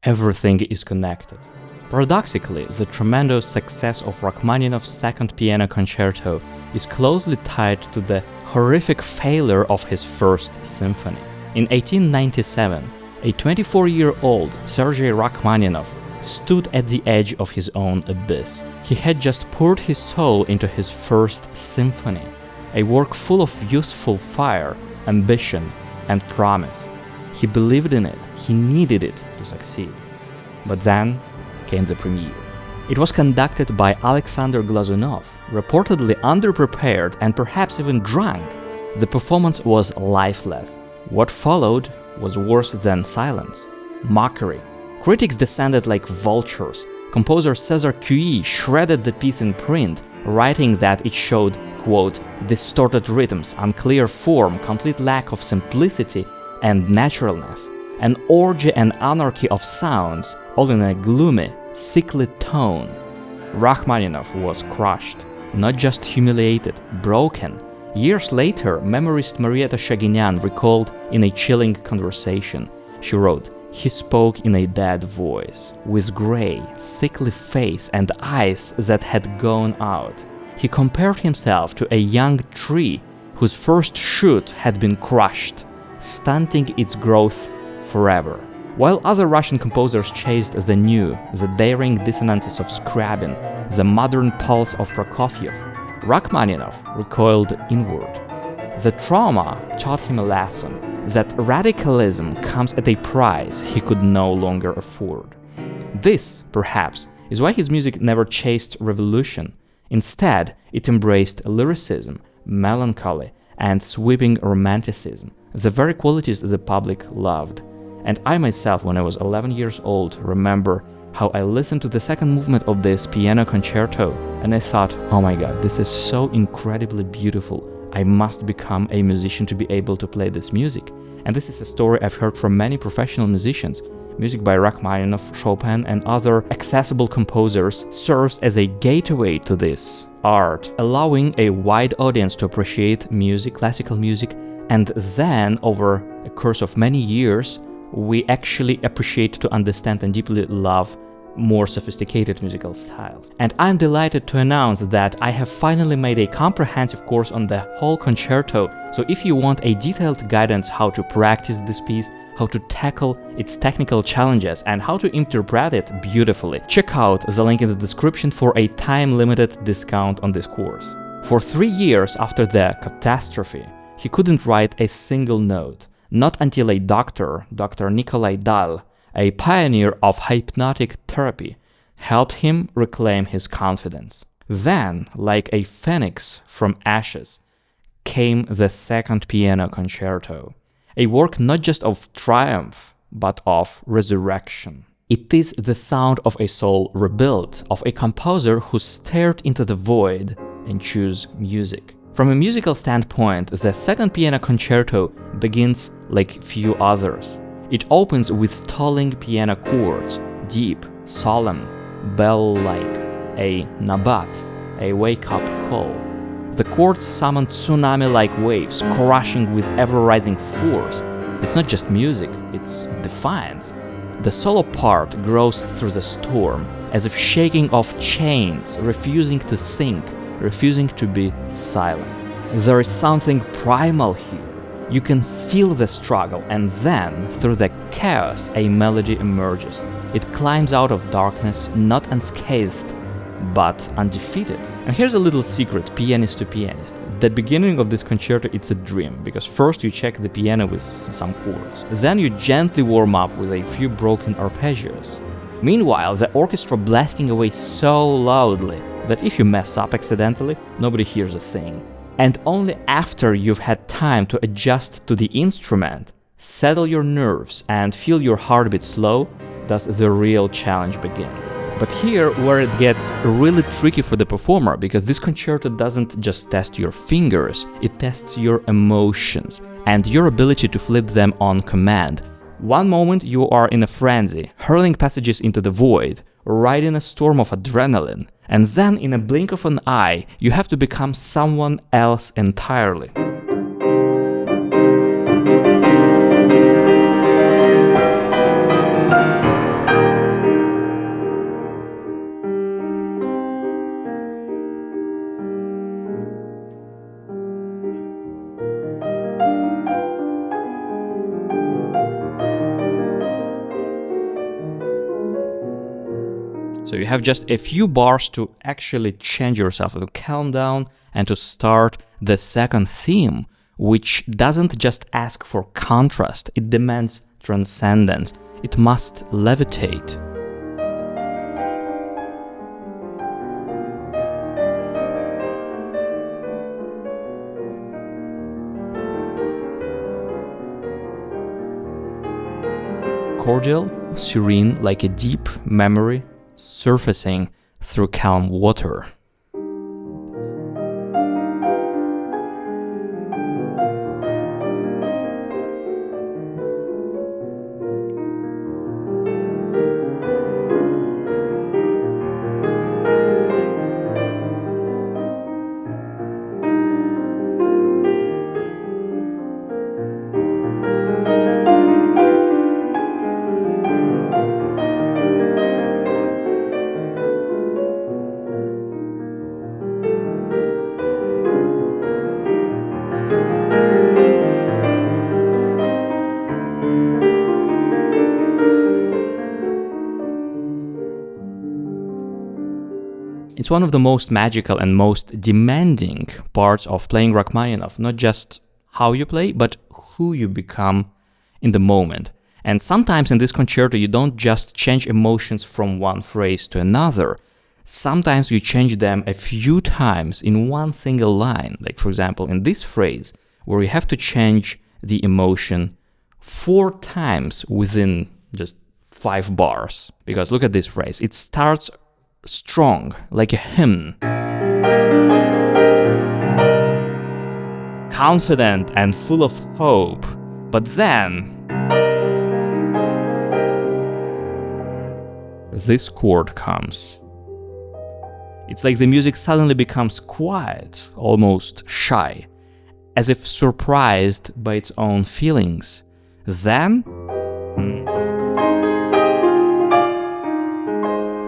Everything is connected. Paradoxically, the tremendous success of Rachmaninoff's second piano concerto is closely tied to the horrific failure of his first symphony. In 1897, a 24-year-old Sergei Rachmaninoff stood at the edge of his own abyss. He had just poured his soul into his first symphony, a work full of youthful fire, ambition, and promise. He believed in it, he needed it to succeed. But then came the premiere. It was conducted by Alexander Glazunov, reportedly underprepared and perhaps even drunk. The performance was lifeless. What followed was worse than silence: mockery. Critics descended like vultures. Composer César Cui shredded the piece in print, writing that it showed, quote, distorted rhythms, unclear form, complete lack of simplicity and naturalness, an orgy and anarchy of sounds, all in a gloomy, sickly tone. Rachmaninoff was crushed, not just humiliated, broken. Years later, memoirist Marietta Shaginian recalled in a chilling conversation. She wrote, "He spoke in a dead voice, with gray, sickly face and eyes that had gone out. He compared himself to a young tree whose first shoot had been crushed, stunting its growth forever." While other Russian composers chased the new, the daring dissonances of Scriabin, the modern pulse of Prokofiev, Rachmaninoff recoiled inward. The trauma taught him a lesson that radicalism comes at a price he could no longer afford. This, perhaps, is why his music never chased revolution. Instead, it embraced lyricism, melancholy, and sweeping romanticism, the very qualities the public loved. And I myself, when I was 11 years old, remember how I listened to the second movement of this piano concerto, and I thought, oh my god, this is so incredibly beautiful. I must become a musician to be able to play this music. And this is a story I've heard from many professional musicians. Music by Rachmaninoff, Chopin, and other accessible composers serves as a gateway to this art, allowing a wide audience to appreciate music, classical music, and then, over a course of many years, we actually appreciate, to understand, and deeply love more sophisticated musical styles. And I'm delighted to announce that I have finally made a comprehensive course on the whole concerto. So if you want a detailed guidance how to practice this piece, how to tackle its technical challenges, and how to interpret it beautifully, check out the link in the description for a time-limited discount on this course. For 3 years after the catastrophe, he couldn't write a single note. Not until a doctor, Dr. Nikolai Dahl, a pioneer of hypnotic therapy, helped him reclaim his confidence. Then, like a phoenix from ashes, came the second piano concerto, a work not just of triumph, but of resurrection. It is the sound of a soul rebuilt, of a composer who stared into the void and chose music. From a musical standpoint, the second piano concerto begins like few others. It opens with tolling piano chords, deep, solemn, bell-like, a nabat, a wake-up call. The chords summon tsunami-like waves, crushing with ever-rising force. It's not just music, it's defiance. The solo part grows through the storm, as if shaking off chains, refusing to sink, refusing to be silenced. There is something primal here. You can feel the struggle, and then, through the chaos, a melody emerges. It climbs out of darkness, not unscathed, but undefeated. And here's a little secret, pianist to pianist. The beginning of this concerto, it's a dream, because first you check the piano with some chords. Then you gently warm up with a few broken arpeggios. Meanwhile, the orchestra blasting away so loudly that if you mess up accidentally, nobody hears a thing. And only after you've had time to adjust to the instrument, settle your nerves, and feel your heartbeat slow, does the real challenge begin. But here where it gets really tricky for the performer, because this concerto doesn't just test your fingers, it tests your emotions and your ability to flip them on command. One moment you are in a frenzy, hurling passages into the void, riding a storm of adrenaline, and then in a blink of an eye, you have to become someone else entirely. So you have just a few bars to actually change yourself, to calm down and to start the second theme, which doesn't just ask for contrast, it demands transcendence. It must levitate. Cordial, serene, like a deep memory surfacing through calm water. It's one of the most magical and most demanding parts of playing Rachmaninoff, not just how you play, but who you become in the moment. And sometimes in this concerto, you don't just change emotions from one phrase to another. Sometimes you change them a few times in one single line. Like, for example, in this phrase, where you have to change the emotion 4 times within just 5 bars. Because look at this phrase. It starts strong, like a hymn. Confident and full of hope. But then this chord comes. It's like the music suddenly becomes quiet, almost shy, as if surprised by its own feelings. Then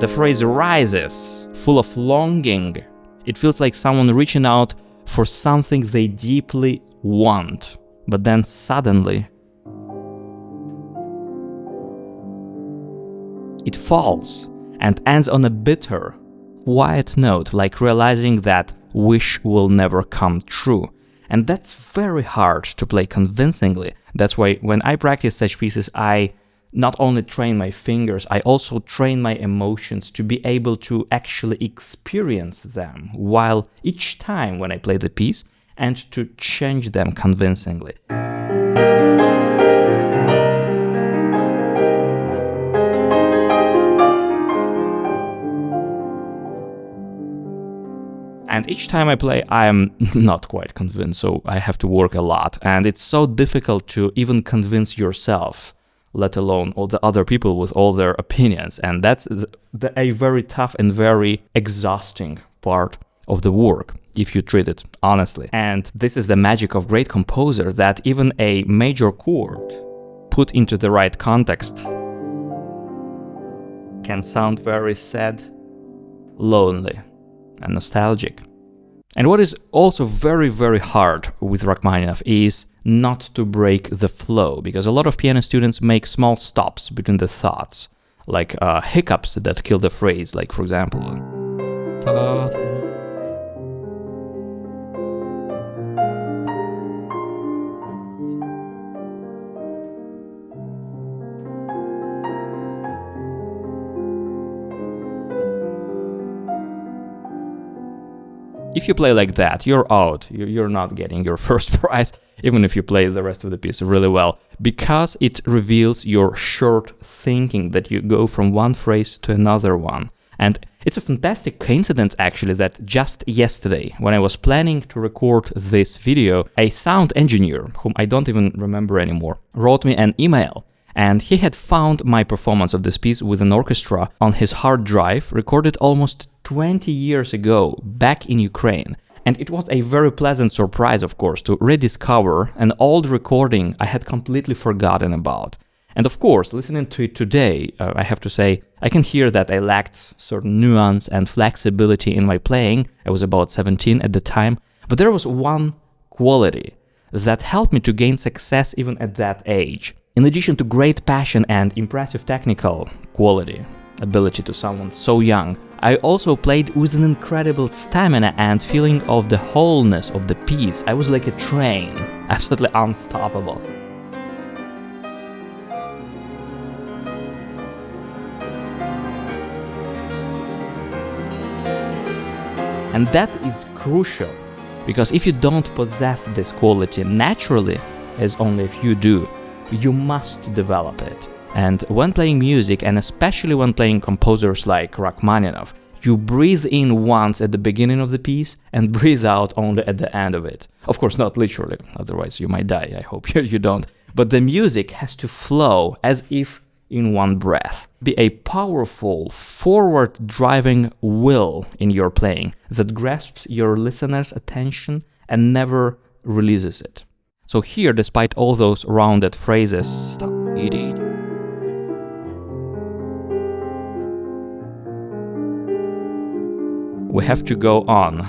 the phrase rises, full of longing. It feels like someone reaching out for something they deeply want. But then suddenly it falls and ends on a bitter, quiet note, like realizing that wish will never come true. And that's very hard to play convincingly. That's why when I practice such pieces, I not only train my fingers, I also train my emotions to be able to actually experience them while each time when I play the piece, and to change them convincingly. And each time I play, I am not quite convinced, so I have to work a lot. And it's so difficult to even convince yourself, let alone all the other people with all their opinions. And that's a very tough and very exhausting part of the work, if you treat it honestly. And this is the magic of great composers, that even a major chord put into the right context can sound very sad, lonely, and nostalgic. And what is also very, very hard with Rachmaninoff is not to break the flow, because a lot of piano students make small stops between the thoughts, like hiccups that kill the phrase, like for example, if you play like that, you're out. You're not getting your first prize, even if you play the rest of the piece really well, because it reveals your short thinking, that you go from one phrase to another one. And it's a fantastic coincidence, actually, that just yesterday, when I was planning to record this video, a sound engineer, whom I don't even remember anymore, wrote me an email. And he had found my performance of this piece with an orchestra on his hard drive, recorded almost 20 years ago, back in Ukraine. And it was a very pleasant surprise, of course, to rediscover an old recording I had completely forgotten about. And of course, listening to it today, I have to say, I can hear that I lacked certain nuance and flexibility in my playing. I was about 17 at the time. But there was one quality that helped me to gain success even at that age. In addition to great passion and impressive technical quality, ability to someone so young. I also played with an incredible stamina and feeling of the wholeness of the piece. I was like a train, absolutely unstoppable. And that is crucial, because if you don't possess this quality naturally, as only if you do, you must develop it. And when playing music, and especially when playing composers like Rachmaninoff, you breathe in once at the beginning of the piece and breathe out only at the end of it. Of course, not literally, otherwise you might die. I hope you don't. But the music has to flow as if in one breath. Be a powerful, forward-driving will in your playing that grasps your listener's attention and never releases it. So here, despite all those rounded phrases, we have to go on.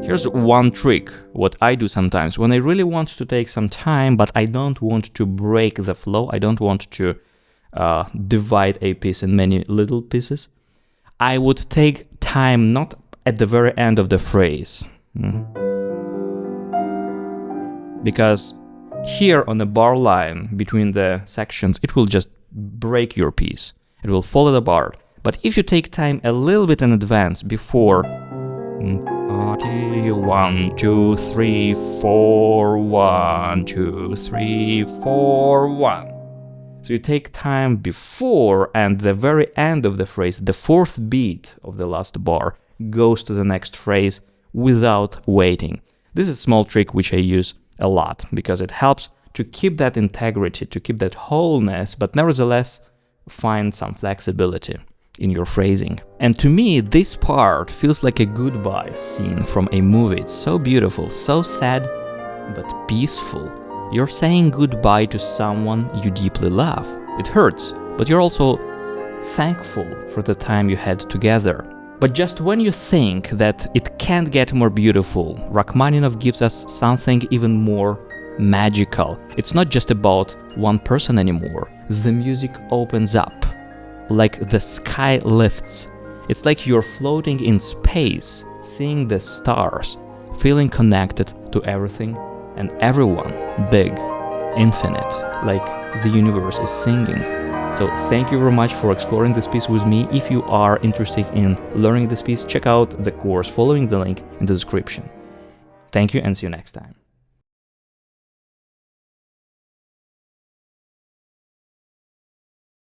Here's one trick, what I do sometimes, when I really want to take some time, but I don't want to break the flow, I don't want to divide a piece in many little pieces, I would take time not at the very end of the phrase. Because here on the bar line between the sections, it will just break your piece. It will fall apart. But if you take time a little bit in advance before 1, 2, 3, 4, 1, 2, 3, 4, 1. So you take time before, and the very end of the phrase, the fourth beat of the last bar, goes to the next phrase without waiting. This is a small trick which I use a lot, because it helps to keep that integrity, to keep that wholeness, but nevertheless find some flexibility in your phrasing. And to me, this part feels like a goodbye scene from a movie. It's so beautiful, so sad, but peaceful. You're saying goodbye to someone you deeply love. It hurts, but you're also thankful for the time you had together. But just when you think that it can't get more beautiful, Rachmaninoff gives us something even more magical. It's not just about one person anymore. The music opens up. Like the sky lifts. It's like you're floating in space, seeing the stars, feeling connected to everything and everyone, big, infinite, like the universe is singing. So thank you very much for exploring this piece with me. If you are interested in learning this piece, check out the course following the link in the description. Thank you and see you next time.